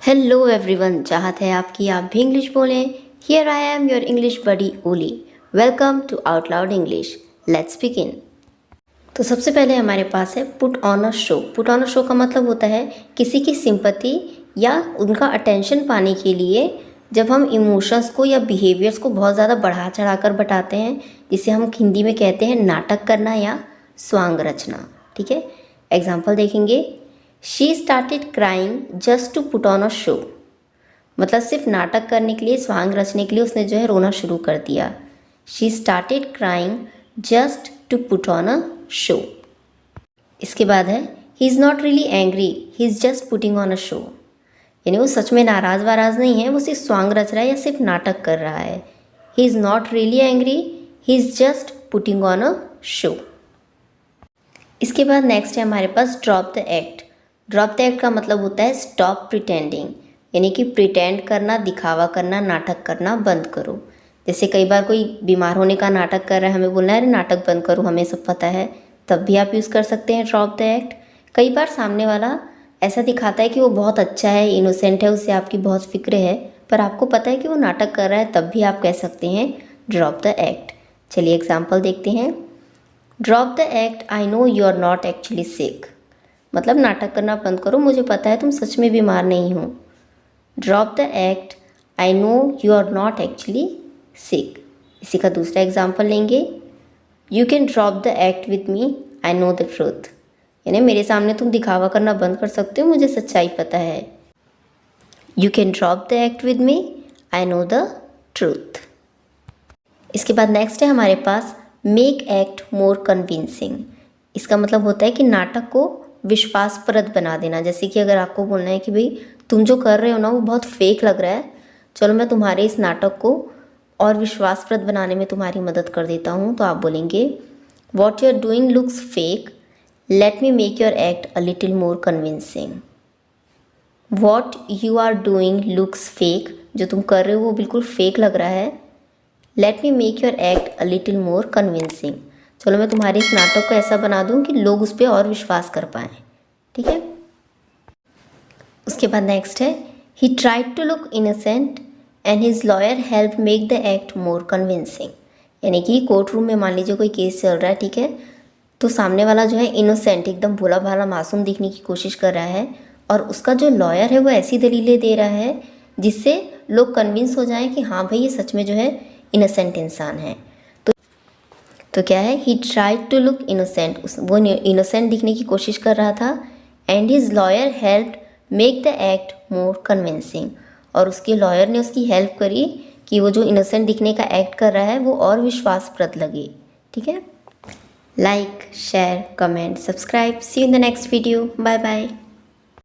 Hello everyone, चाहत है आपकी आप भी इंग्लिश बोलें। Here I am your English buddy Ollie. Welcome to out loud English. Let's begin. तो सबसे पहले हमारे पास है put on a show. Put on a show का मतलब होता है किसी की सिंपैथी या उनका अटेंशन पाने के लिए जब हम इमोशंस को या बिहेवियर्स को बहुत ज़्यादा बढ़ा चढ़ा कर बताते हैं, जिसे हम हिंदी में कहते हैं नाटक करना या स्वांग रचना। ठीक है, एग्जाम्पल देखेंगे। She started crying just to put on a show. मतलब सिर्फ नाटक करने के लिए, स्वांग रचने के लिए उसने जो है रोना शुरू कर दिया। She started crying just to put on a show. इसके बाद है he is not really angry, he is just putting on a show. यानी वो सच में नाराज़ वाराज नहीं है, वो सिर्फ स्वांग रच रहा है या सिर्फ नाटक कर रहा है। He is not really angry, he is just putting on a show. इसके बाद नेक्स्ट है हमारे पास drop the act. Drop the act का मतलब होता है स्टॉप प्रिटेंडिंग, यानी कि प्रिटेंड करना, दिखावा करना, नाटक करना बंद करो। जैसे कई बार कोई बीमार होने का नाटक कर रहा है, हमें बोलना है अरे नाटक बंद करो, हमें सब पता है, तब भी आप यूज़ कर सकते हैं ड्रॉप द एक्ट। कई बार सामने वाला ऐसा दिखाता है कि वो बहुत अच्छा है, इनोसेंट है, उससे आपकी बहुत फिक्र है, पर आपको पता है कि वो नाटक कर रहा है, तब भी आप कह सकते हैं ड्रॉप द एक्ट। चलिए एग्जाम्पल देखते हैं। Drop the act, I know you are not actually sick. मतलब नाटक करना बंद करो, मुझे पता है तुम सच में बीमार नहीं हो। Drop the act, I know you are not actually sick. इसी का दूसरा एग्जाम्पल लेंगे। You can drop the act with me, I know the truth. यानी मेरे सामने तुम दिखावा करना बंद कर सकते हो, मुझे सच्चाई पता है। You can drop the act with me, I know the truth. इसके बाद नेक्स्ट है हमारे पास मेक एक्ट मोर कन्विंसिंग। इसका मतलब होता है कि नाटक को विश्वासप्रद बना देना। जैसे कि अगर आपको बोलना है कि भाई तुम जो कर रहे हो ना वो बहुत फेक लग रहा है, चलो मैं तुम्हारे इस नाटक को और विश्वासप्रद बनाने में तुम्हारी मदद कर देता हूँ, तो आप बोलेंगे what you are doing looks fake, let me make your act a little more convincing. What you are doing looks fake, जो तुम कर रहे हो वो बिल्कुल फेक लग रहा है। Late me make your act a little more convincing, चलो मैं तुम्हारे इस नाटक को ऐसा बना दूँ कि लोग उस पर और विश्वास कर पाएँ। ठीक है, उसके बाद नेक्स्ट है he tried to look innocent and his lawyer help make the act more convincing. यानी कि कोर्ट रूम में मान लीजिए कोई केस चल रहा है, ठीक है, तो सामने वाला जो है इनोसेंट, एकदम भोला भाला मासूम दिखने की कोशिश कर रहा है, और उसका जो लॉयर है वो ऐसी दलीलें दे रहा है जिससे लोग कन्विंस हो जाएं कि हाँ भाई ये सच में जो है इनोसेंट इंसान है। तो क्या है, he tried to look innocent, वो इनोसेंट दिखने की कोशिश कर रहा था। And his lawyer helped make the act more convincing, और उसके लॉयर ने उसकी हेल्प करी कि वो जो इनोसेंट दिखने का एक्ट कर रहा है वो और विश्वासप्रद लगे। ठीक है, like, share, comment, subscribe. See you in the next video. Bye bye.